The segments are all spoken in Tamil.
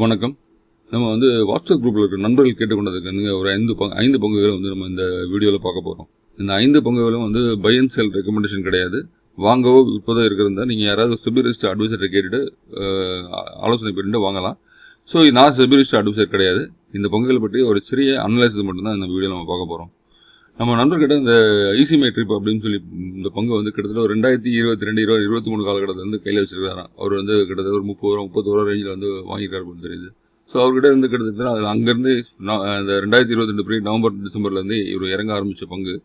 வணக்கம். நம்ம வாட்ஸ்அப் குரூப்பில் இருக்கிற நண்பர்கள் கேட்டுக்கொண்டதுக்கு ஒரு 5 பங்குகளை நம்ம இந்த வீடியோவில் பார்க்க போகிறோம். இந்த 5 பங்குகளும் பை அண்ட் செல் ரெக்கமெண்டேஷன் கிடையாது. வாங்கவோ விற்பதோ இருக்கிறதா நீங்கள் யாராவது செபி ரெஜிஸ்டர்ட் அட்வைசரை கேட்டுட்டு ஆலோசனை பெற்றுட்டு வாங்கலாம். ஸோ நான் செபி ரெஜிஸ்டர்ட் அட்வைசர் கிடையாது. இந்த பங்குகளை பற்றி ஒரு சிறிய அனலைசிஸ் மட்டும்தான் இந்த வீடியோவில் நம்ம பார்க்க போகிறோம். நம்ம நண்பர்கிட்ட இந்த ஈசிமை ட்ரிப் அப்படின்னு சொல்லி இந்த பங்கு கிட்டத்தட்ட ஒரு 2022-2023 காலகட்டத்தில் கையில் வச்சிருக்காராம். அவர் கிட்டத்தட்ட ஒரு 30 ரூபா ரேஞ்சில் வாங்கியிருக்காரு போல தெரியுது. ஸோ அவர்கிட்ட கிட்டத்தட்ட அதில் அங்கேருந்து இந்த 2022 நவம்பர் டிசம்பர்லேருந்து இவர் இறங்க ஆரம்பித்த பங்கு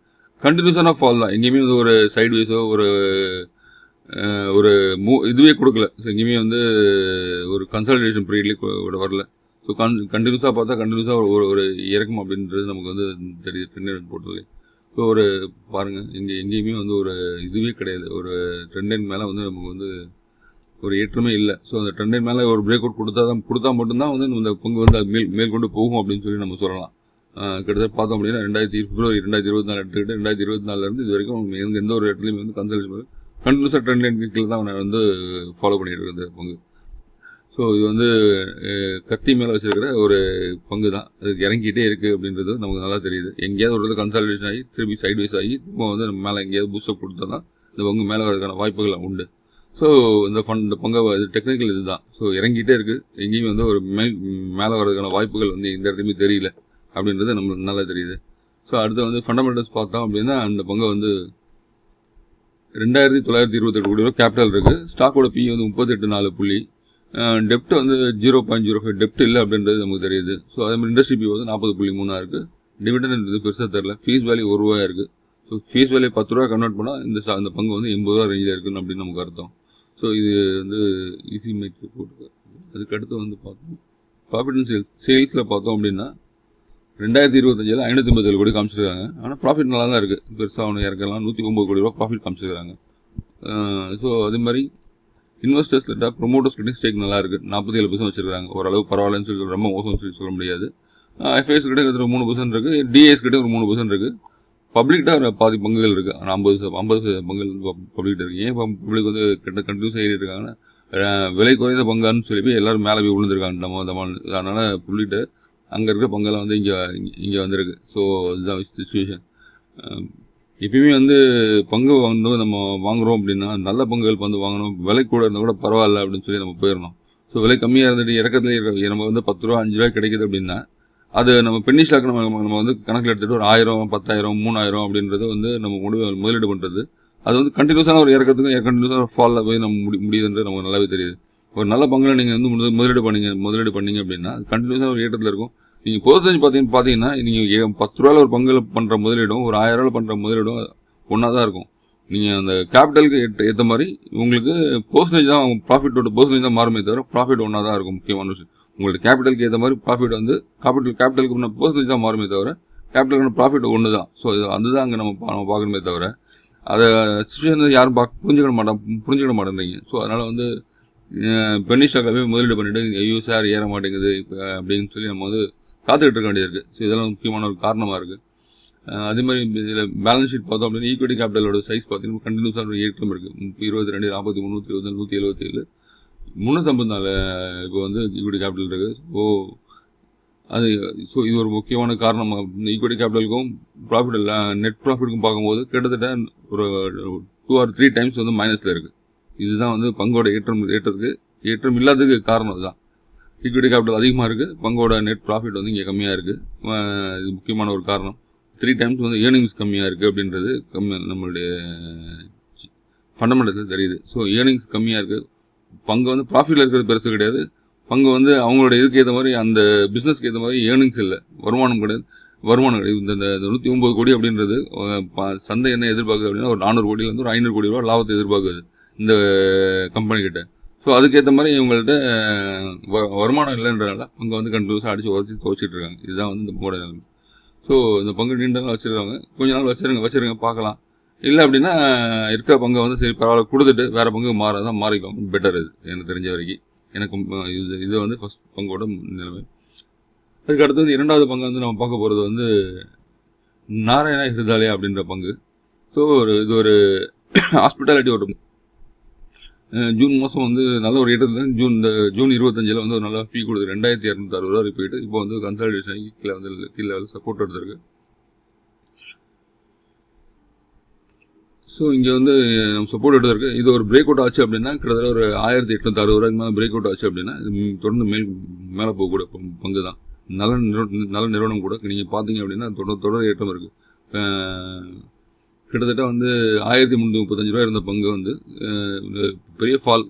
கண்டினியூஸான ஃபால் தான். எங்கேயுமே ஒரு சைட் வைஸோ ஒரு இதுவே கொடுக்கல. ஸோ எங்கேயுமே ஒரு கன்சல்டேஷன் பீரியட்லேயே வரல. ஸோ கண்டினியூஸாக பார்த்தா கண்டினியூஸாக ஒரு இறக்கம் அப்படின்றது நமக்கு தெரியுது ட்ரெண்ட் போட்டது. ஸோ பாருங்கள் எங்கேயுமே ஒரு இதுவே கிடையாது. ஒரு ட்ரெண்ட் லைன் மேலே நமக்கு ஒரு ஏற்றமே இல்லை. ஸோ அந்த ட்ரெண்ட் லைன் மேலே ஒரு பிரேக் அவுட் கொடுத்தா மட்டும்தான் இந்த பங்கு மேற்கொண்டு போகும் அப்படின்னு சொல்லி நம்ம சொல்லலாம். கிட்டத்தட்ட பார்த்தோம் அப்படின்னா பிப்ரவரி 2024 எடுத்துக்கிட்டு 2024 இது வரைக்கும் எந்த ஒரு இடத்துலையும் கன்சல்டேஷன் கண்டினியூஸாக ட்ரெண்ட் லைன் கீழே தான் ஃபாலோ பண்ணிட்டு இருக்குது பங்கு. ஸோ இது கத்தி மேலே வச்சிருக்கிற ஒரு பங்கு தான். அதுக்கு இறங்கிட்டே இருக்குது அப்படின்றது நமக்கு நல்லா தெரியுது. எங்கேயாவது ஒரு இடத்துல கன்சாலிடேஷன் ஆகி திரும்பி சைட்வைஸ் ஆகி திரும்ப நம்ம மேலே எங்கேயாவது பூஸ்டப் கொடுத்தா தான் இந்த பங்கு மேலே வரதுக்கான வாய்ப்புகள் உண்டு. ஸோ இந்த பங்கை டெக்னிக்கல் இது தான். ஸோ இறங்கிட்டே இருக்குது. எங்கேயுமே ஒரு மேலே வரதுக்கான வாய்ப்புகள் இந்த இடத்துலையுமே தெரியல அப்படின்றது நம்மளுக்கு நல்லா தெரியுது. ஸோ அடுத்து ஃபண்டமெண்டல்ஸ் பார்த்தோம் அப்படின்னா அந்த பங்கை 2928 கோடி ரூபா கேபிட்டல் இருக்குது. ஸ்டாக்கோட பி 38.4 புள்ளி. டெப்ட் 0.05 டெப்ட் இல்லை அப்படின்றது நமக்கு தெரியுது. ஸோ அதே மாதிரி இண்டஸ்ட்ரி பி 40.3 இருக்குது. டிவிடெண்ட் பெருசாக தெரில. ஃபீஸ் வேல்யூ ₹1 இருக்குது. ஸோ ஃபீஸ் வேல்யூ ₹10 கன்வெர்ட் பண்ணால் இந்த பங்கு ₹80 ரேஞ்சில் இருக்குன்னு அப்படின்னு நமக்கு அர்த்தம். ஸோ இது ஈஸி மேக் போட்டு அதுக்கடுத்து பார்த்தோம் ப்ராஃபிட் அண்ட் சேல்ஸில் பார்த்தோம் அப்படின்னா 2025 557 கோடி காமிச்சிருக்காங்க. ஆனால் ப்ராஃபிட் நல்லா தான் இருக்குது. பெருசாக இறக்கலாம் 109 கோடி ரூபா ப்ராஃபிட் காமிச்சிருக்காங்க. ஸோ அதே மாதிரி இன்வெஸ்டர்ஸ் கிட்ட ப்ரொமோட்டர்ஸ் கிட்டே ஸ்டேக் நல்லா இருக்குது. 47% வச்சிருக்காங்க. ஓரளவு பரவாயில்லன்னு சொல்லி ரொம்ப மோசம்னு சொல்லி சொல்ல முடியாது. எஃப்ஐஎஸ் கிட்ட 3% இருக்குது. டிஎஸ் கிட்ட ஒரு 3% இருக்குது. பப்ளிக்கிட்ட ஒரு பாதி பங்குகள் இருக்குது. ஆனால் 50% பங்குகள் பப்ளிக்கிட்ட இருக்குது. ஏன் பப்ளிக் கிட்ட கண்டினியூஸாக ஏறிட்டு இருக்காங்கன்னா விலை குறைந்த பங்கான்னு சொல்லி போய் எல்லோரும் மேலே போய் விழுந்திருக்காங்க. அதனால் பப்ளிக்கிட்ட அங்கே இருக்கிற பங்கெல்லாம் இங்கே வந்திருக்கு. ஸோ இதுதான் சிச்சுவேஷன். எப்பயுமே பங்கு நம்ம வாங்குகிறோம் அப்படின்னா நல்ல பங்குகள் வாங்கணும். விலை கூட இருந்தால் கூட பரவாயில்ல அப்படின்னு சொல்லி நம்ம போயிடணும். ஸோ விலை கம்மியாக இருந்துட்டு இறக்கத்துலேயே இருக்க நம்ம ₹10 ₹5 கிடைக்குது அப்படின்னா அது நம்ம பென்னி ஸ்டாக் நம்ம கணக்கில் எடுத்துகிட்டு ஒரு 1000 10,000 3000 அப்படின்றது நம்ம முதலீடு பண்ணுறது அது கண்டினியூஸான ஒரு இறக்கத்துக்கும் கண்டினியூஸான ஒரு ஃபாலில் போய் நம்ம முடியுதுன்றது நமக்கு நல்லாவே தெரியுது. ஒரு நல்ல பங்கில் நீங்கள் முதலீடு பண்ணீங்க அப்படின்னா கண்டினியூஸான ஒரு ஏற்றத்தில் இருக்கும். நீங்கள் பெர்சன்டேஜ் பார்த்தீங்கன்னா நீங்கள் ₹10 ஒரு பங்கில் பண்ணுற முதலீடும் ஒரு ₹1000 பண்ணுற முதலீடும் ஒன்றா தான் இருக்கும். நீங்கள் அந்த கேபிட்டலுக்கு ஏற்ற மாதிரி உங்களுக்கு பெர்சன்டேஜ் தான் ப்ராஃபிட்டோட பெர்சன்டேஜ் தான் மாறுமே தவிர ப்ராஃபிட் ஒன்றா தான் இருக்கும். முக்கியமான விஷயம் உங்களுக்கு கேபிட்டலுக்கு ஏற்ற மாதிரி ப்ராஃபிட் கேபிட்டலுக்கு பண்ண பெர்சன்டேஜ் தான் மாறுமே தவிர கேபிட்டலுக்கான ப்ராஃபிட் ஒன்று தான். ஸோ அதுதான் அங்கே நம்ம பார்க்கணுமே தவிர அதை சுச்சுவேஷன் யாரும் புரிஞ்சுக்கிட மாட்டேங்கிறீங்க. ஸோ அதனால் பென்னி ஸ்டாக்காகவே முதலீடு பண்ணிவிட்டு ஐயோ சார் ஏற மாட்டேங்குது இப்போ அப்படின்னு சொல்லி நம்ம காத்துக்கிட்டு இருக்க வேண்டியது இருக்குது. ஸோ இதெல்லாம் முக்கியமான ஒரு காரணமாக இருக்குது. அதே மாதிரி இதில் பேலன்ஸ் ஷீட் பார்த்தோம் அப்படின்னா ஈக்விட்டி கேபிட்டலோட சைஸ் பார்த்தீங்கன்னா கண்டினியூஸாக ஒரு ஏற்றம் இருக்குது. 22 43 177 354 இப்போ ஈக்விட்டி கேபிட்டல் இருக்குது. ஸோ இது ஒரு முக்கியமான காரணமாக இந்த ஈக்விட்டி கேபிட்டலுக்கும் ப்ராஃபிட் இல்லை நெட் ப்ராஃபிட்டுக்கும் பார்க்கும்போது கிட்டத்தட்ட ஒரு 2 or 3 டைம்ஸ் மைனஸில் இருக்குது. இதுதான் பங்கோட ஏற்றம் இல்லாததுக்கு காரணம் தான். ஈக்விட்டி கேபிட்டல் அதிகமாக இருக்குது. பங்கோட நெட் ப்ராஃபிட் இங்கே கம்மியாக இருக்குது. இது முக்கியமான ஒரு காரணம். 3 டைம்ஸ் ஏர்னிங்ஸ் கம்மியாக இருக்குது அப்படின்றது நம்மளுடைய ஃபண்டமெண்டல்ஸில் தெரியுது. ஸோ ஏர்னிங்ஸ் கம்மியாக இருக்குது. பங்கு ப்ராஃபிட்டில் இருக்கிறது பெருசு கிடையாது. பங்கு அவங்களோட இதுக்கு ஏற்ற மாதிரி அந்த பிஸ்னஸ்க்கு ஏற்ற மாதிரி ஏர்னிங்ஸ் இல்லை. வருமானம் கிடையாது. இந்த 109 கோடி அப்படின்றது சந்தை என்ன எதிர்பார்க்குது அப்படின்னா ஒரு 400 கோடியிலேருந்து ஒரு 500 கோடி ரூபா லாபத்தை எதிர்பார்க்குது இந்த கம்பெனிக்கிட்ட. ஸோ அதுக்கேற்ற மாதிரி இவங்கள்ட்ட வருமானம் இல்லைன்றனால பங்கு கண்டினியூஸாக அடித்து துவச்சிட்டு இருக்காங்க. இதுதான் இந்த பங்கோட நிலைமை. ஸோ இந்த பங்கு நீண்ட நாள் வச்சுருக்காங்க. கொஞ்ச நாள் வச்சுருங்க பார்க்கலாம். இல்லை அப்படின்னா இருக்கிற பங்கை சரி பரவாயில்ல கொடுத்துட்டு வேறு பங்கு மாறிக்கலாம். பெட்டர் இது எனக்கு தெரிஞ்ச வரைக்கும். எனக்கு இது ஃபஸ்ட் பங்கோட நிலைமை. அதுக்கு அடுத்து இரண்டாவது பங்கு நம்ம பார்க்க போகிறது நாராயணா ஹிருதாலயா அப்படின்ற பங்கு. ஸோ இது ஒரு ஹாஸ்பிட்டாலிட்டி ஒரு ஜூன் மாதம் வந்து நல்ல ஒரு ஏற்றத்தில் ஜூன் 25 வந்து ஒரு நல்ல பீ கொடுத்து 2260 ரூபா போயிட்டு இப்போ வந்து கன்சாலிடேஷன் ஆகி கீழே வந்து சப்போர்ட் எடுத்திருக்கு. ஸோ இங்கே வந்து நம்ம சப்போர்ட் எடுத்திருக்கு. இது ஒரு பிரேக் அவுட் ஆச்சு அப்படின்னா கிட்டத்தட்ட ஒரு 1860 ரூபாய்க்கு மேலே பிரேக் அவுட் ஆச்சு அப்படின்னா இது தொடர்ந்து மேலே போகக்கூடிய பங்கு தான். நல்ல நிறுவனம் கூட. நீங்கள் பார்த்தீங்க அப்படின்னா தொடர் ஏற்றம் இருக்குது. கிட்டத்தட்ட வந்து 1335 ரூபா இருந்த பங்கு வந்து பெரிய ஃபால்.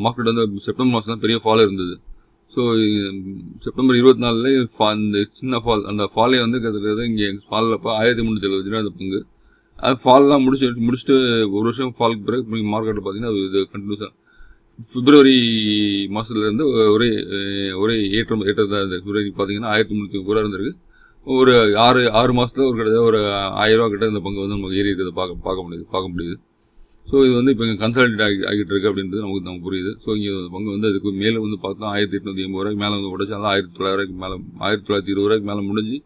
மார்க்கெட் வந்து செப்டம்பர் மாதம் தான் பெரிய ஃபால் இருந்தது. ஸோ செப்டம்பர் 24 இந்த சின்ன ஃபால், அந்த ஃபாலே வந்து கிட்டத்தட்ட இங்கே ஃபாலில் இப்போ 1370 ரூபா அந்த பங்கு. அது ஃபால்லாம் முடிச்சுட்டு ஒரு வருஷம் ஃபாலுக்கு பிறகு மார்க்கெட்டில் பார்த்தீங்கன்னா இது கண்டினியூஸாக பிப்ரவரி மாதத்துலேருந்து ஒரே ஏற்றத்தான் இருந்தது. பிப்ரவரி பார்த்தீங்கன்னா 1330 ரூபா இருந்திருக்கு. ஒரு 6 மாதத்தில் ஒரு கிட்டத்தட்ட ஒரு 1000 ரூபா கிட்ட இந்த பங்கு வந்து நமக்கு ஏறி இருக்கிறத பார்க்க முடியுது. ஸோ இது வந்து இப்போ இங்கே கன்சாலிடேட் ஆகிட்டு இருக்குது அப்படின்றது நமக்கு புரியுது. ஸோ இங்கே பங்கு வந்து அதுக்கு மேலே வந்து பார்த்தா 1880 ரூபாய்க்கு மேலே வந்து உடைச்சாலும் 1900 ரூபாய்க்கு மேலே 1920 ரூபாய்க்கு மேலே முடிஞ்சு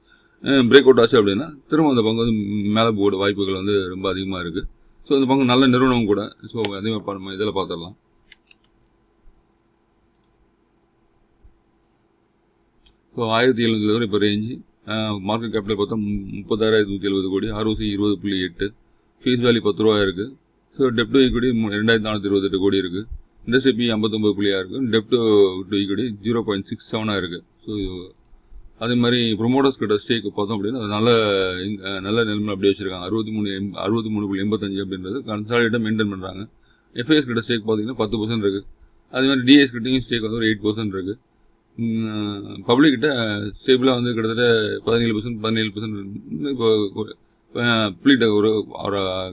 பிரேக் அவுட் ஆச்சு அப்படின்னா திரும்ப அந்த பங்கு வந்து மேலே போட வாய்ப்புகள் வந்து ரொம்ப அதிகமாக இருக்குது. ஸோ இந்த பங்கு நல்ல நிறுவனம் கூட. ஸோ அதே மாதிரி நம்ம இதில் பார்த்துடலாம். ஸோ 1700 வரை இப்போ ரேஞ்சு. மார்க்கெட் கேபிட்டல் பார்த்தா 36,170 கோடி, ROC 20.8, ஃபேஸ் வேல்யூ 10 ரூபா இருக்குது. ஸோ டெப்ட் டு ஈக்விட்டி 2428 கோடி இருக்குது. இண்டஸ்ட்ரி பி 59 இருக்குது. டெப்ட் டு ஈக்விட்டி 0.67 இருக்குது. ஸோ அதே மாதிரி ப்ரொமோட்டர்ஸ் கிட்ட ஸ்டேக் பார்த்தோம் அப்படின்னா அது நல்ல நிலைமை அப்படியே வச்சுருக்காங்க. 63.85 அப்படின்றது கன்சாலிடேட்டாக மெயின்டைன் பண்ணுறாங்க. எஃப்ஐஎஸ் கிட்ட ஸ்டேக் பார்த்தீங்கன்னா 10% இருக்குது. அதே மாதிரி டிஎஸ் கிட்டையும் ஸ்டேக் வந்து ஒரு 8% இருக்குது. பப்ளிக்கிட்ட ஸ்டேபிளாக வந்து கிட்டத்தட்ட 17% இப்போ பப்ளிக்கிட்ட ஒரு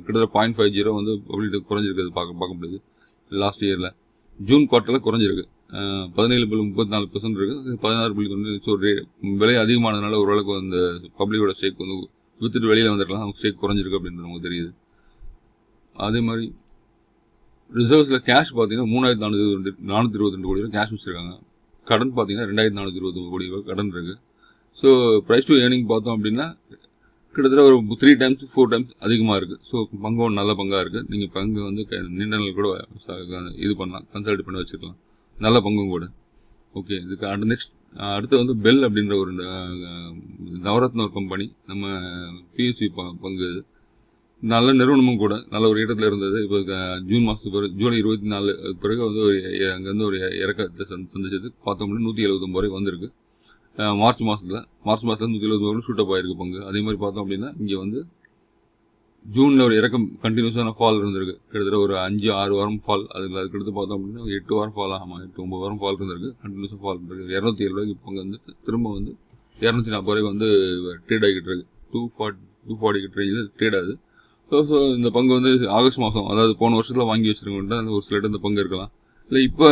கிட்டத்தட்ட 0.50 வந்து பப்ளிக்கிட்ட குறைஞ்சிருக்கிறது பார்க்க முடியுது. லாஸ்ட் இயரில் ஜூன் குவார்ட்டரில் குறைஞ்சிருக்கு. 17.34% இருக்குது. 16.9. ஸோ விலை அதிகமானதுனால ஓரளவுக்கு அந்த பப்ளிக்கோட ஸ்டேக் வந்து விற்றுட்டு வெளியில் வந்துருக்கலாம். அவங்க ஸ்டேக் குறைஞ்சிருக்கு அப்படின்றது நமக்கு தெரியுது. அதே மாதிரி ரிசர்வ்ஸில் கேஷ் பார்த்தீங்கன்னா 3,422 கோடி ரூபா கேஷ் வச்சுருக்காங்க. கடன் பார்த்தீங்கன்னா 2,420 கோடி ரூபா கடன் இருக்குது. ஸோ ப்ரைஸ் டு ஏர்னிங் பார்த்தோம் அப்படின்னா கிட்டத்தட்ட ஒரு 3 times 4 times அதிகமாக இருக்குது. ஸோ பங்கு நல்ல பங்காக இருக்குது. நீங்கள் பங்கு வந்து நீண்ட நாள் கூட இது பண்ணலாம், கன்சல்ட் பண்ணி வச்சுக்கலாம். நல்ல பங்கும் கூட. ஓகே, இதுக்கு அடுத்து வந்து பெல் அப்படின்ற ஒரு நவரத்ன ஒரு கம்பெனி, நம்ம பிஎஸ்சி பங்கு. நல்ல நிறுவனமும் கூட. நல்ல ஒரு இடத்துல இருந்தது. இப்போ ஜூன் மாதத்துக்கு பிறகு ஜூலை 24 பிறகு வந்து அங்கேருந்து ஒரு இறக்கத்தை சந்திச்சது பார்த்தோம் அப்படின்னா 179 வரை வந்திருக்கு. மார்ச் மாதத்தில் 179 ஷூட்டப் ஆகிருக்கு பங்கு. அதே மாதிரி பார்த்தோம் அப்படின்னா இங்கே வந்து ஜூனில் ஒரு இறக்கம் கண்டினியூஸான ஃபால் இருந்திருக்கு. கிட்டத்தட்ட ஒரு 5-6 வாரம் ஃபால். அதுக்கடுத்து பார்த்தோம் அப்படின்னா 8 வாரம் ஃபால். 8-9 வாரம் ஃபால் இருந்திருக்கு. கண்டினியூஸாக ஃபால் இருக்குது. 207 ரூபாய்க்கு பங்கு வந்து திரும்ப வந்து 240 ரூபாய்க்கு வந்து ட்ரேட் ஆகிட்டு இருக்கு. 240 ரேஞ்சில் ட்ரேட் ஆகுது. ஸோ இந்த பங்கு வந்து ஆகஸ்ட் மாதம், அதாவது போன வருஷத்தில் வாங்கி வச்சுருக்கோம்ட்டு ஒரு சில இடம் இந்த பங்கு இருக்கலாம். இல்லை இப்போ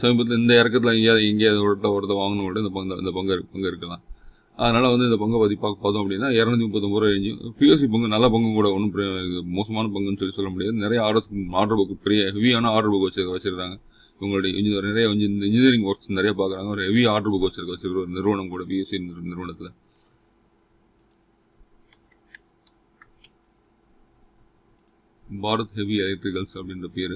சமீபத்தில் இந்த இறக்கத்தில் எங்கேயாவது ஒருத்த வாங்கணும் கூட இந்த பங்கு இருக்கலாம். அதனால் வந்து இந்த பங்கை பற்றி பார்த்தோம் அப்படின்னா 239 ரூபா ரேஞ்சு. பிஎஸ்சி பங்கு நல்ல பங்கு கூட, ஒன்றும் மோசமான பங்குன்னு சொல்ல முடியாது. நிறைய ஆர்டர் புக், பெரிய ஹெவியான ஆர்டர் புக் வச்சுருக்காங்க. இவங்களுடைய நிறைய இன்ஜினியரிங் ஒர்க்ஸ் நிறைய பார்க்குறாங்க. ஒரு ஹெவி ஆர்டர் புக் வச்சிருக்க ஒரு நிறுவனம் கூட பிஎஸ்சி நிறுவனத்தில். பாரத் ஹெவி எலக்ட்ரிக்கல்ஸ் அப்படின்ற பேர்.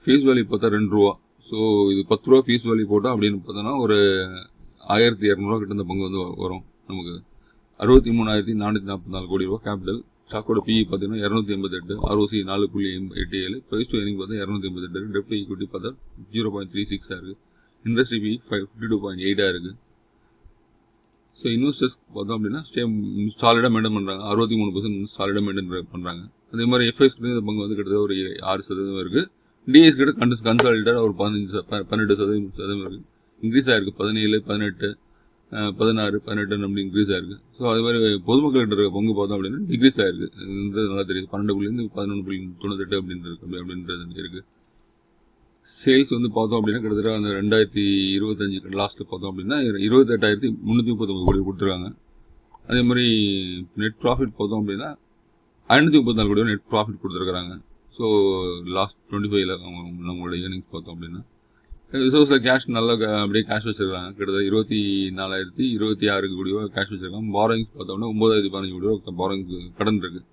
ஃபேஸ் வேல்யூ பார்த்தா 2 ரூபா. ஸோ இது 10 ரூபா ஃபேஸ் வேல்யூ போட்டால் அப்படின்னு பார்த்தோன்னா ஒரு 1200 கிட்ட இந்த பங்கு வந்து வரும் நமக்கு. 63,444 கோடி ரூபா கேபிட்டல். ஸ்டாக்கோட பிஇ பார்த்தீங்கன்னா 288, ROC 4.87, ப்ரைஸ் டு ஏர்னிங் பார்த்தா 288, டெப்ட் ஈக்விட்டி பார்த்தா 0.36 இருக்குது. இண்டஸ்ட்ரி பிஇ 52.8 இருக்குது. ஸோ இன்வெஸ்டர்ஸ் பார்த்தோம் அப்படின்னா சாலிடாக மெயின்டைன் பண்ணுறாங்க. 63% சாலிடாக மெயின்டைன் பண்ணுறாங்க. அதே மாதிரி எஃப்ஐஎஸ் கிட்ட இந்த பங்கு வந்து கிட்டத்தட்ட ஒரு 6% இருக்குது. டிஎஸ் கிட்ட கன்சாலிடேட்டாக ஒரு 12% இருக்குது. இன்க்ரீஸ் ஆகிருக்கு. 17, 18, 16, 18 அப்படி இன்க்ரீஸ் ஆகிருக்கு. ஸோ அது மாதிரி பொதுமக்கள்கிட்ட இருக்க பங்கு பார்த்தோம் அப்படின்னா டிக்ரீஸ் ஆகிருக்கு. நல்லா தெரியுது. 12.5 11.98 அப்படின்றது இருக்குது. சேல்ஸ் வந்து பார்த்தோம் அப்படின்னா கிட்டத்தட்ட அந்த 2025 லாஸ்ட்டில் பார்த்தோம் அப்படின்னா 28,339 கோடி கொடுத்துருக்காங்க. அதே மாதிரி நெட் ப்ராஃபிட் பார்த்தோம் அப்படின்னா 534 கோடி நெட் ப்ராஃபிட் கொடுத்துருக்குறாங்க. ஸோ லாஸ்ட் 25 நம்மளோட ஏர்னிங்ஸ் பார்த்தோம் அப்படின்னா ரிசர்வ்ஸில் கேஷ் நல்லா அப்படியே கேஷ் வச்சுருக்காங்க. கிட்டத்தட்ட 24,026 கோடி ரூபா கேஷ் வச்சுருக்காங்க. பாரோயிங்ஸ் பார்த்தோம்னா 9,015 கோடி ரூபா பாரோயிங்ஸ் கடன் இருக்குது.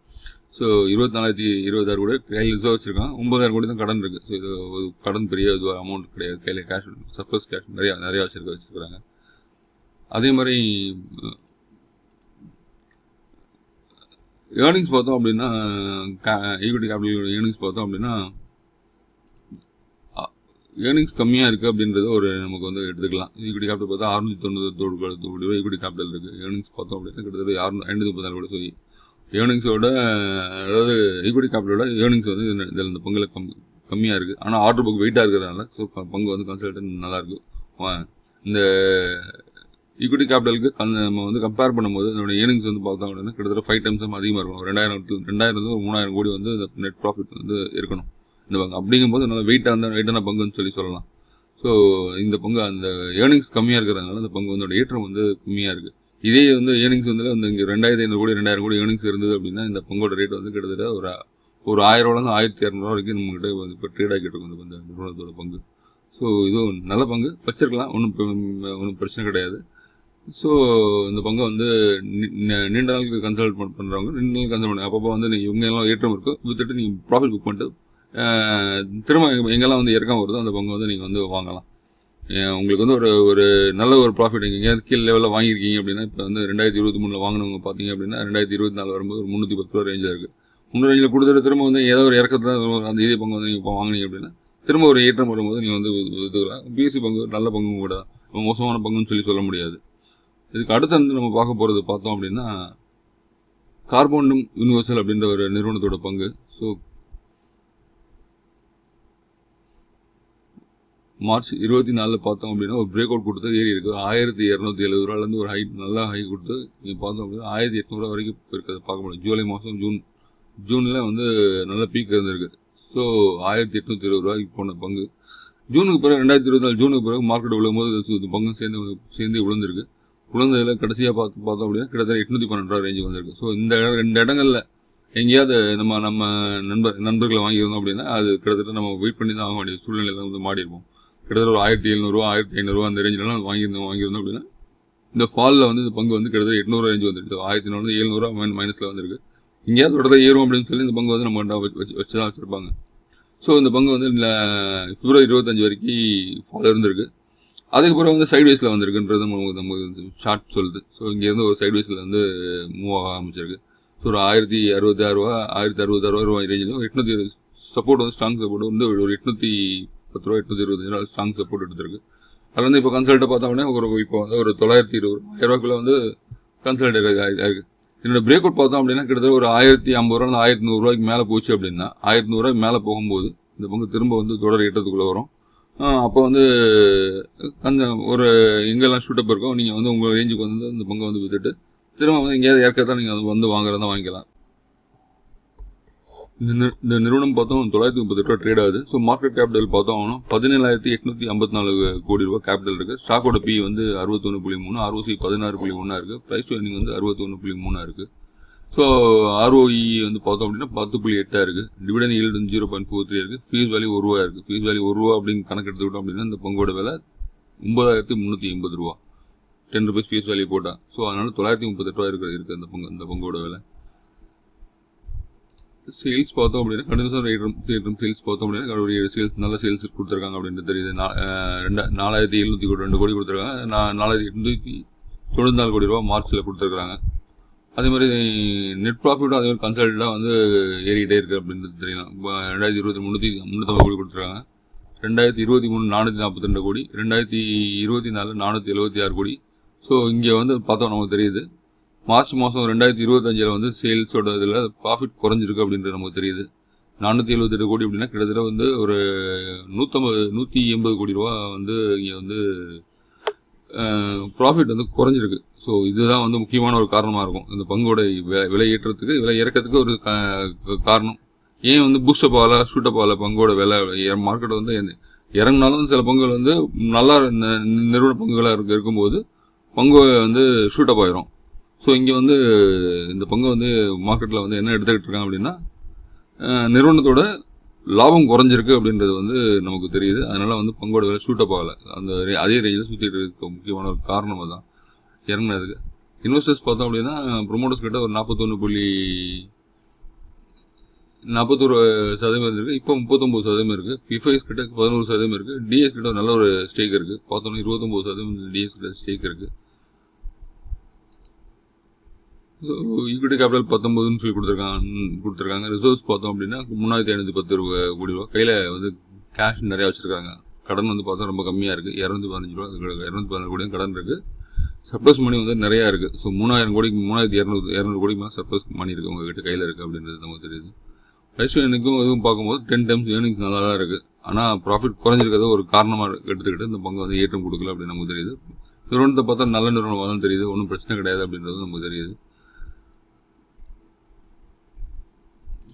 ஸோ 24,026 கோடி கையில் ரிசர்வ் வச்சுருக்காங்க. 9,000 கோடி தான் கடன் இருக்குது. ஸோ இது ஒரு கடன் பெரிய இது அமௌண்ட் கிடையாது. கையில் கேஷ் சர்ப்ளஸ் கேஷ் நிறையா வச்சுருக்காங்க. அதே மாதிரி ஏர்னிங்ஸ் பார்த்தோம் அப்படின்னா ஈக்விட்டி கேபிட்டல் ஏர்னிங்ஸ் பார்த்தோம் அப்படின்னா ஏர்னிங்ஸ் கம்மியாக இருக்குது அப்படின்றது ஒரு நமக்கு வந்து எடுத்துக்கலாம். ஈக்விட்டி கேபிட்டல் பார்த்தா 690 கோடி ரூபா ஈக்விட்டி கேபிட்டல் இருக்குது. ஏர்னிங்ஸ் பார்த்தோம் அப்படின்னா கிட்டத்தட்ட 534 கோடி. ஸோ ஏர்னிங்ஸோட அதாவது ஈக்விட்டி கேபிட்டலோட ஏர்னிங்ஸ் வந்து இதில் இந்த பங்கில் கம்மியாக இருக்குது. ஆனால் ஆர்டர் புக் வெயிட்டாக இருக்கிறதுனால ஸோ பங்கு வந்து கன்சல்டன் நல்லாயிருக்கு. இந்த ஈக்விட்டி கேபிட்டலுக்கு நம்ம வந்து கம்பேர் பண்ணும்போது அதோட ஏர்னிங்ஸ் வந்து பார்த்தோம் அப்படின்னா கிட்டத்தட்ட 5 times அதிகமாக இருக்கும். 2,000 3,000 கோடி வந்து நெட் ப்ராஃபிட் வந்து இருக்கணும் இந்த பங்கு. அப்படிங்கும்போது நல்லா வெயிட்டான பங்குன்னு சொல்லலாம். ஸோ இந்த பங்கு அந்த ஏர்னிங்ஸ் கம்மியாக இருக்கிறதுனால அந்த பங்கு வந்து ஏற்றம் வந்து கம்மியாக இருக்குது. இதே வந்து ஏர்னிங்ஸ் வந்து இங்கே 2,500 கோடி 2,000 கோடி ஏர்னிங்ஸ் இருந்தது அப்படின்னா இந்த பங்கோட ரேட் வந்து கிட்டத்தட்ட ஒரு 1,000 ரூபாலேருந்து 1,200 வரைக்கும் நம்மகிட்ட வந்து இப்போ ட்ரேட் ஆகிட்டு இருக்கும் இந்த நிறுவனத்தோட பங்கு. ஸோ இதுவும் நல்ல பங்கு வச்சிருக்கலாம், ஒன்றும் பிரச்சனை கிடையாது. ஸோ இந்த பங்கை வந்து நீண்ட நாளுக்கு கன்சல்ட் பண்ணுறவங்க நீண்ட நாள் கன்சல்ட் பண்ணி அப்பப்போ வந்து நீங்கள் இவங்க எல்லாம் ஏற்றம் இருக்கும் வித்துட்டு நீங்கள் ப்ராஃபிட் புக் பண்ணிட்டு திரும்ப எங்கெல்லாம் வந்து இறக்கம் வருதோ அந்த பங்கு வந்து நீங்கள் வந்து வாங்கலாம். உங்களுக்கு வந்து ஒரு நல்ல ஒரு ப்ராஃபிட் எங்கேயாவது கீழ் லெவலில் வாங்கியிருக்கீங்க அப்படின்னா இப்போ வந்து 2023 வாங்கினவங்க பார்த்தீங்க அப்படின்னா 2024 வரும்போது ஒரு 310 ரூபா ரேஞ்சாக இருக்குது. 300 ரேஞ்சில் கொடுத்துட்டு திரும்ப வந்து ஏதோ ஒரு இறக்கத்தில் அந்த இதே பங்கு வந்து நீங்கள் இப்போ வாங்கினீங்க அப்படின்னா திரும்ப ஒரு ஏற்றம் வரும்போது நீங்கள் வந்து இதுக்கலாம். பிஎஸ்சி பங்கு நல்ல பங்கும் கூட தான், மோசமான பங்குன்னு சொல்ல முடியாது. இதுக்கு அடுத்து வந்து நம்ம பார்க்க போகிறது பார்த்தோம் அப்படின்னா கார்போனம் யூனிவர்சல் அப்படின்ற ஒரு நிறுவனத்தோட பங்கு. ஸோ மார்ச் 24 பார்த்தோம் அப்படின்னா ஒரு பிரேக் அவுட் கொடுத்து ஏறி இருக்குது. 1,270 ரூபாலேருந்து ஒரு நல்லா ஹை கொடுத்து நீங்கள் பார்த்தோம் அப்படின்னா 1,800 வரைக்கும் இருக்கிறது பார்க்க முடியும். ஜூலை மாதம் ஜூனில் வந்து நல்ல பீக் இருந்திருக்கு. ஸோ 1,820 ரூபாய்க்கு போன பங்கு ஜூனுக்கு பிறகு 2024 ஜூனுக்கு பிறகு மார்க்கெட் விழும்போது இந்த பங்கு சேர்ந்து விழுந்திருக்கு. விழுந்ததில் கடைசியாக பார்த்தோம் அப்படின்னா கிட்டத்தட்ட 812 ரூபா ரேஞ்சுக்கு வந்திருக்கு. ஸோ இந்த 2 இடங்களில் எங்கேயாவது நம்ம நண்பர்களை வாங்கியிருந்தோம் அப்படின்னா அது கிட்டத்தட்ட நம்ம வெயிட் பண்ணி தான் ஆக வேண்டிய சூழ்நிலையில் வந்து மாடிருப்போம். கிட்டத்தட்ட ஒரு 1,700 1,500 அந்த ரேஞ்சிலலாம் வாங்கியிருந்தோம் அப்படின்னா இந்த ஃபாலில் வந்து இந்த பங்கு வந்து கிட்டத்தட்ட 800 ரேஞ்சு வந்துருக்கு. 1,400 700 மைனஸில் வந்துருக்கு. எங்கேயாவது ஒரு ஏறும் அப்படின்னு சொல்லி இந்த பங்கு வந்து நம்ம வச்சு தான் வச்சுருப்பாங்க. ஸோ இந்த பங்கு வந்து பிப்ரவரி 25 வரைக்கும் ஃபால் இருந்திருக்கு. அதுக்கப்புறம் வந்து சைட்வேஸில் வந்திருக்குன்றது நம்ம ஷார்ட் சொல்லுது. ஸோ இங்கேருந்து ஒரு சைட்வேஸில் வந்து மூவ் ஆக ஆரம்பிச்சிருக்கு. ஸோ ஒரு 1,066 ரூபா 1,066 ரூபா ரேஞ்சிலும் 800 சப்போர்ட் வந்து ஸ்ட்ராங் சப்போர்ட் வந்து ஒரு 810 ரூபா 825 ஸ்ட்ராங் சப்போர்ட் எடுத்திருக்கு. அதில் வந்து இப்போ கன்சல்ட்டை பார்த்தோம்னா இப்போ வந்து ஒரு 920 1000 வந்து கன்சல்ட் இருக்குது. என்னோட பிரேக் அவுட் பார்த்தோம் அப்படின்னா கிட்டத்தட்ட ஒரு 1,050 ரூபா 1,100 ரூபாய்க்கு மேலே போச்சு அப்படின்னா 1,100 ரூபாய்க்கு மேலே போகும்போது இந்த பங்கு திரும்ப வந்து தொடர் ஏற்றத்துக்குள்ளே வரும். அப்போ வந்து கொஞ்சம் ஒரு எங்கெல்லாம் ஷூட்டப் இருக்கோ நீங்கள் வந்து உங்கள் ரேஞ்சுக்கு வந்து இந்த பங்கை வந்து விற்றுட்டு திரும்ப வந்து எங்கேயாவது இறக்கத்தான் நீங்கள் வந்து வாங்குறதா வாங்கிக்கலாம். இந்த நிறுவனம் பார்த்தோம் 938 ரூபா ட்ரேட் ஆகுது. ஸோ மார்க்கெட் கேபிட்டல் பார்த்தோம்னா 17,854 கோடி ரூபா கேபிட்டல் இருக்குது. ஸ்டாக்கோட பி வந்து 61.3, ROC 16.1 இருக்குது. ப்ரைஸ் ஏர்னிங் வந்து 61.3 இருக்குது. ஸோ ROE வந்து பார்த்தோம் அப்படின்னா 10.8 இருக்குது. டிவிடன் ஈல்டு வந்து 0.43 இருக்குது. ஃபீஸ் வேல்யூ 1 ரூபா இருக்குது. ஃபீஸ் வேல்யூ 1 ரூபா அப்படின்னு கணக்கு எடுத்துக்கிட்டோம் அப்படின்னா இந்த பங்கோட விலை 9,380 ரூபா. 10 ரூபீஸ் ஃபீஸ் வேல்யூ போட்டால். ஸோ அதனால 938 ரூபா இருக்குது இந்த பங்கோட விலை. சேல்ஸ் பார்த்தோம் அப்படின்னா கண்டினியூஸாக ஏற்றம் சேல்ஸ் பார்த்தோம் அப்படின்னா ஒரு நல்ல சேல்ஸ் கொடுத்துருக்காங்க அப்படின்றது தெரியுது. 4,702 கோடி கொடுத்துருக்காங்க. 4,894 கோடி ரூபா மார்ச்சில் கொடுத்துருக்காங்க. அதே மாதிரி நெட் ப்ராஃபிட்டும் அதே மாதிரி கன்சல்ட்டாக வந்து ஏறிக்கிட்டே இருக்குது அப்படின்றது தெரியலாம். 2023 350 கோடி கொடுத்துருக்காங்க. 2023 442 கோடி, 2024 476 கோடி. ஸோ இங்கே வந்து பார்த்தோம் நமக்கு தெரியுது. மார்ச் மாதம் 2025 வந்து சேல்ஸோட இதில் ப்ராஃபிட் குறைஞ்சிருக்கு அப்படின்றது நமக்கு தெரியுது. 478 கோடி அப்படின்னா கிட்டத்தட்ட வந்து ஒரு 180 கோடி ரூபா வந்து இங்கே வந்து ப்ராஃபிட் வந்து குறைஞ்சிருக்கு. ஸோ இதுதான் வந்து முக்கியமான ஒரு காரணமாக இருக்கும் இந்த பங்கோட விலை ஏற்றத்துக்கு விலை இறக்கிறதுக்கு ஒரு காரணம். ஏன் வந்து பூஸ்டப் ஆகல ஷூட்டப் ஆகல பங்கோட விலை மார்க்கெட் வந்து இறங்கினாலும் சில பங்குகள் வந்து நல்லா நிறுவன பங்குகளாக இருக்கும்போது பங்கு வந்து ஷூட்டப் ஆயிரும். ஸோ இங்கே வந்து இந்த பங்கு வந்து மார்க்கெட்டில் வந்து என்ன எடுத்துக்கிட்டு இருக்காங்க அப்படின்னா நிறுவனத்தோட லாபம் குறைஞ்சிருக்கு அப்படின்றது வந்து நமக்கு தெரியுது. அதனால் வந்து பங்கோட விலை ஷூட்டப் ஆகலை. அந்த அதே ரேஞ்சில் சுற்றிட்டு இருக்க முக்கியமான ஒரு காரணம் தான் இறங்கினதுக்கு. இன்வெஸ்டர்ஸ் பார்த்தோம் அப்படின்னா ப்ரொமோட்டர்ஸ் கிட்ட ஒரு 41% இருக்குது. இப்போ 39% இருக்குது. ஃபிஃபைஸ் கிட்ட 11% இருக்குது. டிஎஸ் கிட்ட நல்ல ஒரு ஸ்டேக் இருக்குது. பார்த்தோன்னா 29% டிஎஸ் கிட்ட ஸ்டேக் இருக்குது. ஈக்விட்டி கேபிட்டல் 19ன்னு சொல்லி கொடுத்துருக்காங்க. ரிசர்வ்ஸ் பார்த்தோம் அப்படின்னா 3510 கோடி ரூபா. கையில் வந்து கேஷ் நிறையா வச்சுருக்காங்க. கடன் வந்து பார்த்தா ரொம்ப கம்மியாக இருக்குது. 215 ரூபா. 214 கோடி கடன் இருக்குது. சர்ப்ளஸ் மணி வந்து நிறையா இருக்குது. ஸோ 3000 கோடிக்கு 3200 கோடிக்கு மேலே சர்ப்ளஸ் மணி இருக்குது உங்ககிட்ட கையில் இருக்குது அப்படின்றது நமக்கு தெரியுது. ரைஸ் எனக்கும் எதுவும் பார்க்கும்போது 10 டைம்ஸ் ஏர்னிங்ஸ் நல்லா தான் இருக்குது. ஆனால் ப்ராஃபிட் குறைஞ்சிருக்கிறத ஒரு காரணமாக எடுத்துக்கிட்டு இந்த பங்கு வந்து ஏற்றம் கொடுக்கல அப்படின்னு நமக்கு தெரியுது. நிறுவனத்தை பார்த்தா நல்ல நிறுவனமாக தான் தெரியுது. ஒன்றும் பிரச்சனை கிடையாது அப்படின்றது நமக்கு தெரியுது.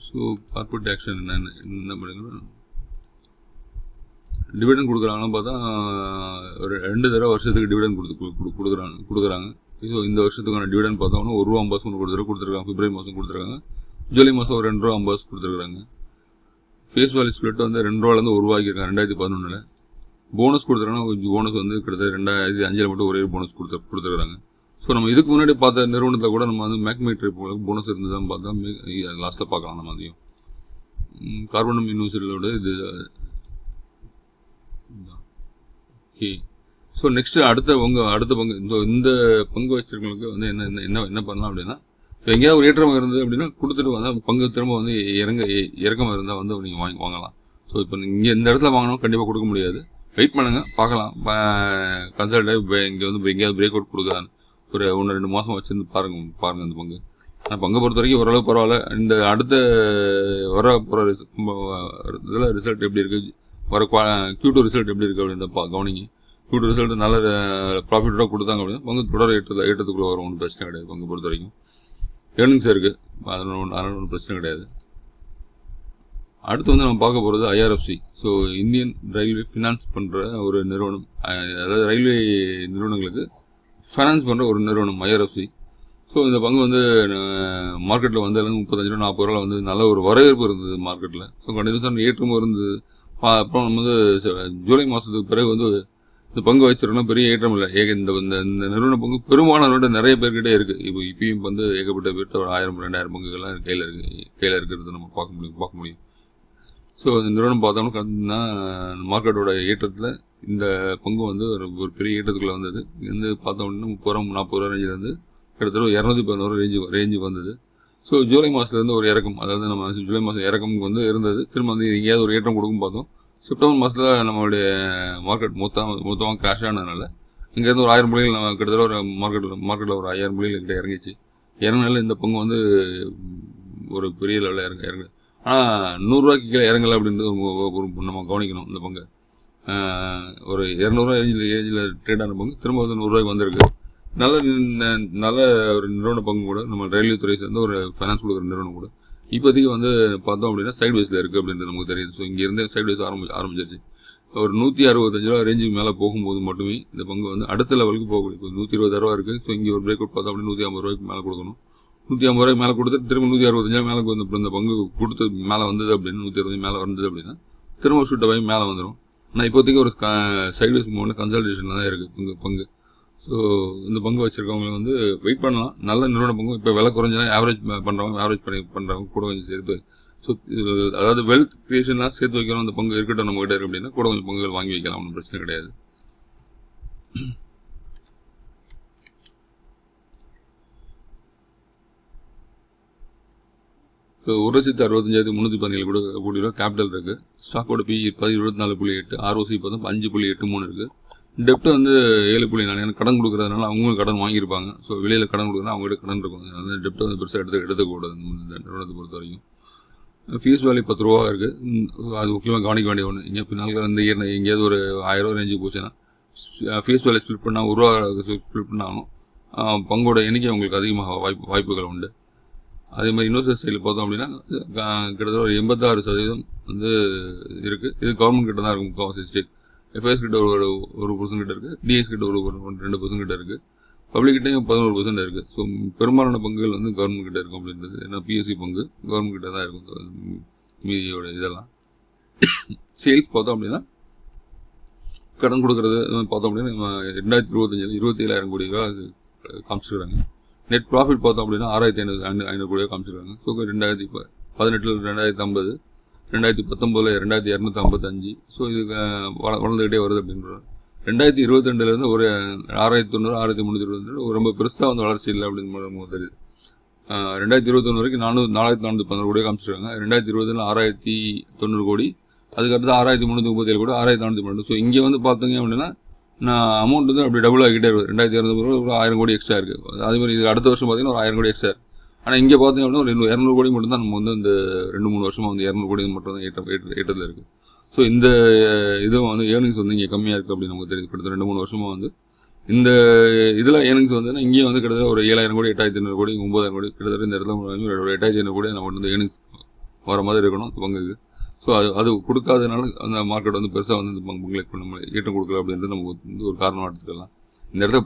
ஸோ கார்பரேட் ஆக்ஷன் என்ன பண்ணுங்கன்னா டிவிடெண்ட் கொடுக்குறாங்கன்னு பார்த்தா ஒரு 2 தடவை வருஷத்துக்கு டிவிடெண்ட் கொடுக்குறாங்க. ஸோ இந்த வருஷத்துக்கான டிவிடெண்ட் பார்த்தோம்னா ₹1.50 கொடுத்துருக்காங்க. பிப்ரவரி மாதம் கொடுத்துருக்காங்க. ஜூலை மாதம் ஒரு ₹2.50 கொடுத்துருக்காங்க. ஃபேஸ் வேல்யூ ஸ்பிளிட் வந்து ₹2லேருந்து ₹1 2011. போனஸ் கொடுத்துருக்காங்கன்னா போனஸ் வந்து கிட்டத்தட்ட 2005 மட்டும் ஒரே போனஸ் கொடுத்துருக்காங்க. ஸோ நம்ம இதுக்கு முன்னாடி பார்த்த நிறுவனத்தில் கூட நம்ம வந்து மேக்மேட்ரி போனஸ் இருந்ததுன்னு பார்த்தா லாஸ்ட்டில் பார்க்கலாம். நம்ம அதையும் கார்பனம் யூனிவர்சிட்டியோட இது ஓகே. ஸோ நெக்ஸ்ட்டு அடுத்த பங்கு இந்த பங்கு வச்சிருக்கவங்களுக்கு வந்து என்ன பண்ணலாம் அப்படின்னா, இப்போ எங்கேயாவது ஒரு ஏற்றம் இருந்தது அப்படின்னா கொடுத்துட்டு வந்தால் பங்கு திரும்ப வந்து இறக்கம் இருந்தால் வந்து நீங்கள் வாங்கலாம். ஸோ இப்போ இங்கே இந்த இடத்துல வாங்கினா கண்டிப்பாக கொடுக்க முடியாது. வெயிட் பண்ணுங்கள், பார்க்கலாம். கன்சல்ட் இங்கே வந்து எங்கேயாவது பிரேக் அவுட் கொடுக்குறான்னு ஒரு 1-2 மாதம் வச்சுருந்து பாருங்கள் அந்த பங்கு. ஆனால் பங்கை பொறுத்த வரைக்கும் ஓரளவு பரவாயில்ல. இந்த அடுத்த போகிற இதில் ரிசல்ட் எப்படி இருக்குது, வர Q2 ரிசல்ட் எப்படி இருக்குது அப்படின்னு கவனிங்க. Q2 ரிசல்ட் நல்ல ப்ராஃபிட்டோட கொடுத்தாங்க அப்படின்னா பங்கு தொடர் ஏற்றத்துக்குள்ளே வரும். ஒன்றும் பிரச்சனை கிடையாது. பங்கு பொறுத்த வரைக்கும் ஏர்னிங்ஸ் இருக்குது. அதனால ஒன்றும் பிரச்சனை கிடையாது. அடுத்து வந்து நம்ம பார்க்க போகிறது IRFC. So Indian railway finance பண்ணுற ஒரு நிறுவனம். அதாவது ரயில்வே நிறுவனங்களுக்கு ஃபைனான்ஸ் பண்ணுற ஒரு நிறுவனம் IRFC. ஸோ இந்த பங்கு வந்து மார்க்கெட்டில் வந்ததுலேருந்து 35 ரூபா 40 ரூபா வந்து நல்ல ஒரு வரவேற்பு இருந்தது மார்க்கெட்டில். ஸோ கண்டினியூஸாக ஏற்றமும் இருந்தது. அப்புறம் நம்ம வந்து ஜூலை மாதத்துக்கு பிறகு வந்து இந்த பங்கு வச்சிருக்கோம்னா பெரிய ஏற்றம் இல்லை. இந்த நிறுவன பங்கு பெரும்பாலானோட நிறைய பேர்கிட்டே இருக்குது. இப்பயும் வந்து ஏகப்பட்ட பேர்கிட்ட ஒரு 1000-2000 பங்குகள்லாம் கையில் இருக்கிறது நம்ம பார்க்க முடியும். ஸோ இந்த நிறுவனம் பார்த்தோம்னா மார்க்கெட்டோட ஏற்றத்தில் இந்த பங்கு வந்து ஒரு பெரிய ஏற்றத்துக்குள்ளே வந்தது. இருந்து பார்த்தோம் அப்படின்னா 30 ரூபா 40 ரூபா ரேஞ்சிலேருந்து கிட்டத்தட்ட 211 ரேஞ்சுக்கு வந்தது. ஸோ ஜூலை மாதத்துலேருந்து ஒரு இறக்கம், அதாவது நம்ம ஜூலை மாதம் இறக்கம் வந்து இருந்தது. திரும்ப வந்து எங்கேயாவது ஒரு ஏற்றம் கொடுக்கும் பார்த்தோம். செப்டம்பர் மாதத்தில் நம்மளுடைய மார்க்கெட் மொத்தமாக கிராஷ் ஆனதுனால இங்கேருந்து ஒரு 1000 புள்ளிகள் நம்ம கிட்டத்தட்ட ஒரு மார்க்கெட்டில் ஒரு 5000 புள்ளிகள் கிட்ட இறங்கிச்சு. இறங்கினால இந்த பங்கு வந்து ஒரு பெரிய லெவலில் இறங்க. ஆனால் 100 ரூபாய்க்கு கீழே இறங்கலை அப்படின்றது நம்ம கவனிக்கணும். இந்த பங்கு ஒரு 200 ரேஞ்சில் ட்ரேட் ஆன பங்கு திரும்ப வந்து 100 ரூபாய்க்கு வந்திருக்கு. நல்ல ஒரு நிறுவன பங்கு கூட, நம்ம ரயில்வே துறை சேர்ந்த ஒரு ஃபைனான்ஸ் கொடுக்குற நிறுவனம் கூட இப்போதைக்கு வந்து பார்த்தோம் அப்படின்னா சைட் வைஸில் இருக்குது அப்படின்றது நமக்கு தெரியுது. ஸோ இங்கேருந்து சைட் வைஸ் ஆரம்பிச்சிருச்சு. ஒரு 165 ரூபா ரேஞ்சுக்கு மேலே போகும்போது மட்டுமே இந்த பங்கு வந்து அடுத்த லெவலுக்கு போகக்கூடிய. இப்போ 126 ரூபா இருக்குது. ஸோ இங்கே ஒரு பிரேக் அவுட் பார்த்தோம் அப்படின்னு 150 ரூபாய்க்கு மேலே கொடுக்கணும். 150 ரூபாய்க்கு மேலே கொடுத்து திரும்ப 165 மேலே வந்து இந்த பங்கு கொடுத்து மேலே வந்தது அப்படின்னு 160 மேலே வந்தது அப்படின்னா திரும்ப ஷூட்டப் மேலே வந்துடும். ஆனால் இப்போதைக்கு ஒரு சைட் வைஸ் மூவ்மெண்ட் கன்சல்டேஷனில் தான் இருக்குது பங்கு. ஸோ இந்த பங்கு வச்சுருக்கவங்க வந்து வெயிட் பண்ணலாம். நல்ல நிறுவன பங்கு இப்போ விலை குறைஞ்சா ஆவரேஜ் பண்ணுறவங்க கூட கொஞ்சம் சேர்த்து, ஸோ அதாவது வெல்த் கிரியேஷன்லாம் சேர்த்து வைக்கணும். அந்த பங்கு இருக்கட்டும் நம்மகிட்ட இருக்குது அப்படின்னா கூட கொஞ்சம் பங்குகள் வாங்கி வைக்கலாம். ஒன்றும் பிரச்சனை கிடையாது. இப்போ 1,65,317 கோடி ரூபா கேபிட்டல் இருக்குது. ஸ்டாக்கோட PE 24.8, ROC பார்த்தா 5.83 இருக்குது. டெப்ட் வந்து 7.4. ஏன்னா கடன் கொடுக்குறதுனால அவங்களும் கடன் வாங்கியிருப்பாங்க. ஸோ வெளியில் கடன் கொடுக்குறதுனா அவங்ககிட்ட கடன் இருக்கும். அதனால டெப்ட்டை வந்து பெருசாக எடுத்துக்கூடாது இந்த நிறுவனத்தை பொறுத்த வரைக்கும். ஃபீஸ் வேல்யூ 10 ரூபா இருக்குது. அது முக்கியமாக கவனிக்க வேண்டிய ஒன்று. இங்கே பின்னால் வந்து எங்கேயாவது ஒரு 1000 ரூபா ரேஞ்சுக்கு போச்சுன்னா ஃபீஸ் வேல்யூ ஸ்பிளிட் பண்ணால் ₹1 ஸ்பிளிட் பண்ணாலும் பங்கோட எண்ணிக்கை உங்களுக்கு அதிகமாக வாய்ப்புகள் உண்டு. அதே மாதிரி இன்வெஸ்டர் சைடில் பார்த்தோம் அப்படின்னா கிட்டத்தட்ட ஒரு 86% வந்து இருக்குது. இது கவர்மெண்ட் கிட்ட தான் இருக்கும். முக்கால்வாசி ஸ்டேக் எஃப்ஐஎஸ் கிட்ட ஒரு 1% கிட்ட இருக்குது. டிஎஸ் கிட்ட ஒரு 2% கிட்ட இருக்குது. பப்ளிக் கிட்டையும் 11% இருக்குது. ஸோ பெரும்பாலான பங்குகள் வந்து கவர்மெண்ட் கிட்ட இருக்கும் அப்படின்றது. ஏன்னா PSU பங்கு கவர்மெண்ட் கிட்ட தான் இருக்கும் மீதியோட இதெல்லாம். சேல்ஸ் பார்த்தோம் அப்படின்னா கடன் கொடுக்குறது பார்த்தோம் அப்படின்னா நம்ம 2025 27,000 கோடி ரூபா காமிச்சிருக்காங்க. நெட் ப்ராஃபிட் பார்த்தோம் அப்படின்னா 6,500 கோடியாக காமிச்சிருக்காங்க. ஸோ 2018 2,050, 2019 2,255. ஸோ இது வளர்ந்துக்கிட்டே வருது அப்படின்றது. 2022 ஒரு 6,900 6,322 ரொம்ப பெருசாக வந்து வளர்ச்சி இல்லை அப்படின்னு தெரியுது. 2021 வரைக்கும் 4,415 கோடியாக காமிச்சிருக்காங்க. 2020 6,090 கோடி, அதுக்கடுத்து 6,337 கோடி, 6,412. ஸோ இங்கே வந்து பார்த்தீங்க அப்படின்னா நான் அமௌண்ட் வந்து அப்படி டபுள் ஆகிட்டே இருக்குது. 2022 ஒரு 1000 கோடி எக்ஸ்ட்ரா இருக்குது. அதேமாதிரி இது அடுத்த வருஷம் பார்த்தீங்கன்னா ஒரு 1000 கோடி எக்ஸ்ட்ரா. ஆனால் இங்கே பார்த்தீங்க அப்படின்னா ஒரு 200 கோடி மட்டும் தான் நம்ம வந்து இந்த 2-3 வருஷமாக வந்து 200 கோடி மட்டும் தான் ஏற்றத்தில் இருக்குது. ஸோ இந்த இதுவும் வந்து ஏர்னிங்ஸ் வந்து இங்கே கம்மியாக இருக்குது அப்படின்னு நமக்கு தெரியுது. கிட்டத்தட்ட 2-3 வருஷமாக வந்து இந்த இதில் ஏர்னிங்ஸ் வந்து இங்கேயும் வந்து கிட்டத்தட்ட ஒரு 7,000 கோடி, 8,500 கோடி, 9,000 கோடி, கிட்டத்தட்ட இந்த இடத்துல 8,500 கோடி நம்ம வந்து ஏர்னிங்ஸ் வர மாதிரி இருக்கணும் பங்குக்கு. ஸோ அது கொடுக்காதனால அந்த மார்க்கெட் வந்து பெருசாக வந்து இந்த பங்குகளுக்கு நம்ம ஏற்றம் கொடுக்கல அப்படின்றது நமக்கு வந்து ஒரு காரணமாக எடுத்துக்கலாம். இந்த இடத்துல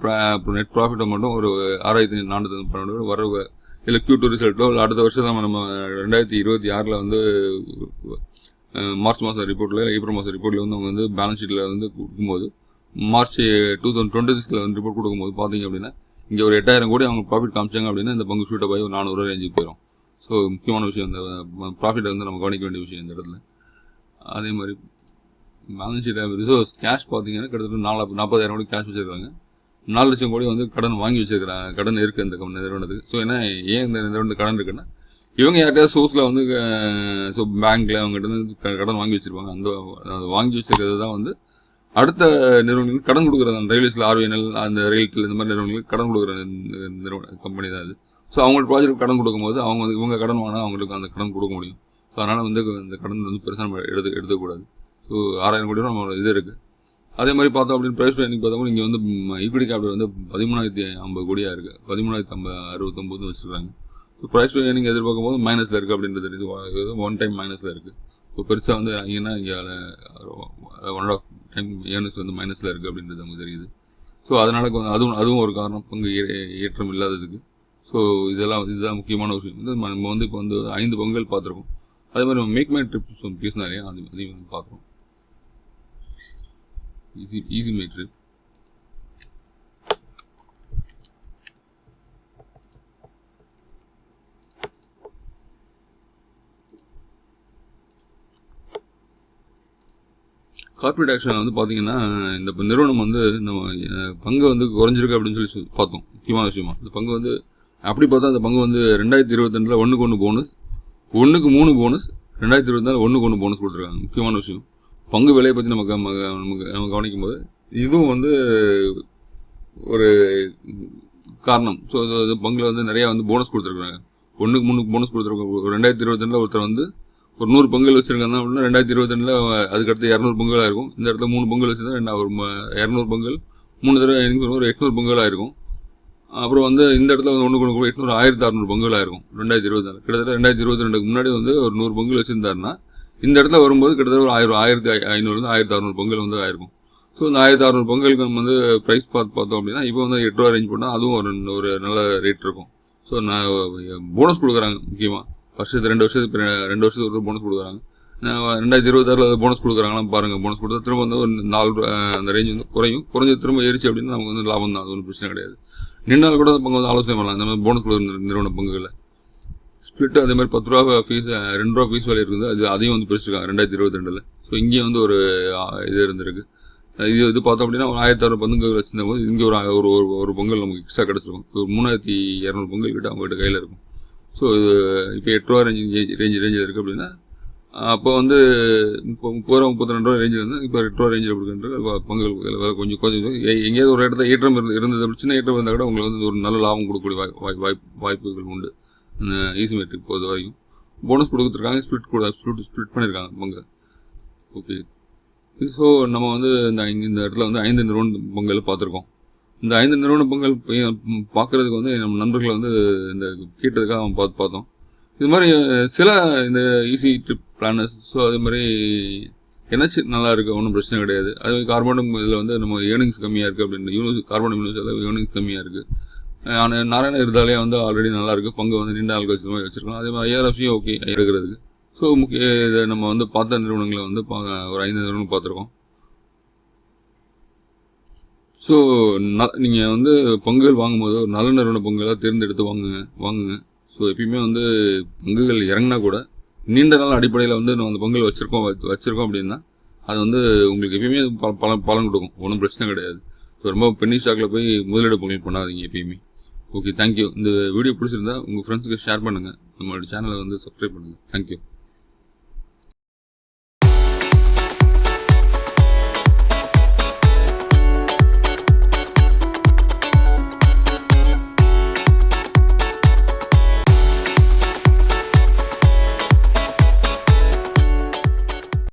நெட் ப்ராஃபிட்டை மட்டும் ஒரு 6,412 வர இல்லை Q2 ரிசல்ட்டோ இல்லை அடுத்த வருஷம் நம்ம 2026 வந்து மார்ச் மாதம் ரிப்போர்ட்டில், ஏப்ரல் மாதம் ரிப்போர்ட்டில் வந்து அவங்க வந்து பேலன்ஸ் ஷீட்டில் வந்து கொடுக்கும்போது மார்ச் 2026 வந்து ரிப்போர்ட் கொடுக்கும்போது பார்த்தீங்க அப்படின்னா இங்கே ஒரு 8,000 கோடி அவங்க ப்ராஃபிட் காமிச்சாங்க அப்படின்னா இந்த பங்கு ஷூட்டை போய் ஒரு 400 ரேஞ்சுக்கு போயிடும். ஸோ முக்கியமான விஷயம் இந்த ப்ராஃபிட்டை வந்து நம்ம கவனிக்க வேண்டிய விஷயம் இந்த இடத்துல. அதே மாதிரி பேலன்ஸ் ஷீட்டில் ரிசர்வ்ஸ் கேஷ் பார்த்தீங்கன்னா கிட்டத்தட்ட 40,000 கோடி கேஷ் வச்சுருக்காங்க. 4 லட்சம் கோடி வந்து கடன் வாங்கி வச்சுருக்கிறாங்க. கடன் இருக்குது இந்த நிறுவனத்துக்கு. ஸோ ஏன்னா ஏன் இந்த நிறுவனத்துக்கு கடன் இருக்குன்னா இவங்க யார்கிட்டயாவது சோர்ஸில் வந்து ஸோ பேங்க்கில் அவங்ககிட்ட வந்து கடன் வாங்கி வச்சுருப்பாங்க. அந்த வாங்கி வச்சுருக்கிறது தான் வந்து அடுத்த நிறுவனங்களுக்கு கடன் கொடுக்குறது. அந்த ரயில்வேஸில் RVNL, அந்த ரயில்வேல் இந்த மாதிரி நிறுவனங்களுக்கு கடன் கொடுக்குற நிறுவன கம்பெனி தான் அது. ஸோ அவங்களுக்கு ப்ராஜெக்ட் கடன் கொடுக்கும்போது அவங்க வந்து இவங்க கடன் வாங்கினா அவங்களுக்கு அந்த கடன் கொடுக்க முடியும். ஸோ அதனால் வந்து இந்த கடன் வந்து பெருசாக நம்ம எடுத்துக்கூடாது. ஸோ 6,000 கோடி நம்ம இது இருக்குது. அதே மாதிரி பார்த்தோம் அப்படின்னு ப்ரைஸ் ட்ரேடிங் பார்த்தோம்னா இங்கே வந்து ஈக்விட்டி கேபிட்டல் வந்து 13,050 கோடியாக இருக்குது. 13,069 வச்சுருக்காங்க. ஸோ ப்ரைஸ் ட்ரேடிங் எதிர்பார்க்கும் போது மைனஸில் இருக்குது அப்படின்றது தெரியுது. 1 டைம் மைனஸில் இருக்குது. இப்போ பெருசாக வந்து இங்கேன்னா இங்கே 1.5 டைம் ஏர்னிங்ஸ் வந்து மைனஸில் இருக்குது அப்படின்றது நமக்கு தெரியுது. ஸோ அதனால் அதுவும் ஒரு காரணம் பங்கு ஏற்றம் இல்லாததுக்கு. ஸோ இதுதான் முக்கியமான விஷயம். வந்து நம்ம வந்து இப்போ வந்து 5 பங்குகள் பார்த்துருக்கோம். அதே மாதிரி நம்ம மேக் மை ட்ரிப்ஸ் வந்து பேசினாலே அதையும் வந்து பார்க்குறோம். Easy my trip. Corporate action வந்து பார்த்தீங்கன்னா இந்த நிறுவனம் வந்து நம்ம பங்கு வந்து குறைஞ்சிருக்கு அப்படின்னு சொல்லி பார்த்தோம். முக்கியமான விஷயமா இந்த பங்கு வந்து அப்படி பார்த்தா அந்த பங்கு வந்து 2022 1க்கு 1 போனஸ், 1க்கு 3 போனஸ், 2024 1க்கு 1 போனஸ் கொடுத்துருக்காங்க. முக்கியமான விஷயம் பங்கு விலையை பற்றி நம்ம கவனிக்கும் போது இதுவும் வந்து ஒரு காரணம். ஸோ அது பங்கில் வந்து நிறையா வந்து போனஸ் கொடுத்துருக்காங்க. 1க்கு 3 போனஸ் கொடுத்துருக்காங்க. 2022 ஒருத்தர் வந்து ஒரு 100 பங்குகள் வச்சுருக்காங்க அப்படின்னா 2022 அதுக்கடுத்து 200 பங்குகளாக இருக்கும். இந்த இடத்துல 3 பங்குகள் வச்சுருந்தா ஒரு 200 பங்குகள் 3 தடவை ஒரு 800 பங்குகளாக இருக்கும். அப்புறம் வந்து இந்த இடத்துல வந்து 1 800 1600 பங்குகளாக இருக்கும் 2024. கிட்டத்தட்ட 2022 முன்னாடி வந்து ஒரு 100 பங்குகள் வச்சுருந்தாருன்னா இந்த இடத்துல வரும்போது கிட்டத்தட்ட ஒரு 1,500 1,600 பங்குகள் வந்து ஆயிருக்கும். ஸோ இந்த 1,600 பங்குகளுக்கு நம்ம வந்து ப்ரைஸ் பார்த்தோம் அப்படின்னா இப்போ வந்து 8 ரூபா ரேஞ்ச் பண்ணால் அதுவும் ஒரு நல்ல ரேட் இருக்கும். ஸோ நான் போனஸ் கொடுக்குறாங்க. முக்கியமாக வருஷத்துக்கு 2 வருஷத்துக்கு ஒரு போனஸ் கொடுக்குறாங்க. 2026 போனஸ் கொடுக்குறாங்களாம் பாருங்கள். போனஸ் கொடுத்தா திரும்ப வந்து ஒரு 4 அந்த ரேஞ்ச் வந்து குறைஞ்சு திரும்ப ஏறிச்சு அப்படின்னா நமக்கு வந்து லாபம் தான். அது ஒன்றும் பிரச்சனை கிடையாது. நின்னால் கூட பங்கு வந்து ஆலோசனை பண்ணலாம். இந்த மாதிரி போனஸ் கொடுக்குற நிறுவன பங்குகளை ஸ்பிளிட் அதே மாதிரி 10 ரூபா ஃபீஸ் 2 ரூபா ஃபீஸ் வேலை இருக்குது. அதையும் வந்து பிரிச்சிருக்காங்க 2022. ஸோ இங்கேயும் வந்து ஒரு இது இருந்திருக்கு. இது பார்த்தோம் அப்படின்னா ஒரு 1,600 பங்குகள் வச்சிருந்த போது இங்கே ஒரு பொங்கல் நமக்கு எக்ஸ்ட்ரா கிடச்சிருக்கும். ஒரு 3,200 பொங்கல் கிட்ட அவங்ககிட்ட கையில் இருக்கும். ஸோ இது இப்போ 8 ரூபா ரேஞ்சில் இருக்குது அப்படின்னா அப்போ வந்து இப்போ 30 ரூபா 32 ரூபா ரேஞ்சில் இருந்தால் இப்போ 8 ரூபா ரேஞ்சில் கொடுக்குறது பங்குகள் கொஞ்சம் எங்கேயாவது ஒரு இடத்துல ஏற்றம் இருந்தது. சின்ன ஏற்றம் இருந்தால் கூட உங்களுக்கு வந்து ஒரு நல்ல லாபம் கொடுக்கக்கூடிய வாய்ப்புகள் உண்டு. ஈஸி மெட்ரிக் பொறுத்த வரைக்கும் போனஸ் கொடுத்துருக்காங்க. ஸ்பிளிட் பண்ணியிருக்காங்க பங்கு. ஓகே. ஸோ நம்ம வந்து இந்த இடத்துல வந்து 5 நிறுவன பங்குகளை பார்த்துருக்கோம். இந்த 5 நிறுவன பங்குகள் பார்க்குறதுக்கு வந்து நம்ம நண்பர்களை வந்து இந்த கேட்டதுக்காக நம்ம பார்த்தோம். இது மாதிரி சில இந்த ஈஸி ட்ரிப் பிளானர்ஸ். ஸோ அது மாதிரி எனர்ஜி நல்லா இருக்குது, ஒன்றும் பிரச்சனை கிடையாது. அது கார்பன் இதில் வந்து நம்ம ஏர்னிங்ஸ் கம்மியாக இருக்குது அப்படின்னு கார்பன் யூனிவர்ஸ் ஏர்னிங்ஸ் கம்மியாக இருக்குது. நாராயண இருந்தாலே வந்து ஆல்ரெடி நல்லாயிருக்கு. பங்கு வந்து நீண்ட நாள் வச்சுருக்கோம். அதே மாதிரி IRFCயும் ஓகே இருக்கிறதுக்கு. ஸோ இதை நம்ம வந்து பார்த்த நிறுவனங்களை வந்து ஒரு 5 நிறுவனம் பார்த்துருக்கோம். ஸோ நீங்கள் வந்து பங்குகள் வாங்கும்போது ஒரு நல்ல நிறுவன பங்குகளாக தேர்ந்தெடுத்து வாங்குங்க. ஸோ எப்பயுமே வந்து பங்குகள் இறங்கினா கூட நீண்ட நாள் அடிப்படையில் வந்து நம்ம அந்த பங்குகள் வச்சுருக்கோம் அப்படின்னா அது வந்து உங்களுக்கு எப்பயுமே பலன் கொடுக்கும், ஒன்றும் பிரச்சனை கிடையாது. ஸோ ரொம்ப பென்னி ஸ்டாக்கில் போய் முதலீடு பண்ணாதீங்க எப்பயுமே. Okay, thank you. இந்த வீடியோ பிடிச்சிருந்தா உங்கள் ஃப்ரெண்ட்ஸுக்கு ஷேர் பண்ணுங்கள். நம்மளோட சேனலை வந்து சப்ஸ்கிரைப் பண்ணுங்கள். தேங்க்யூ.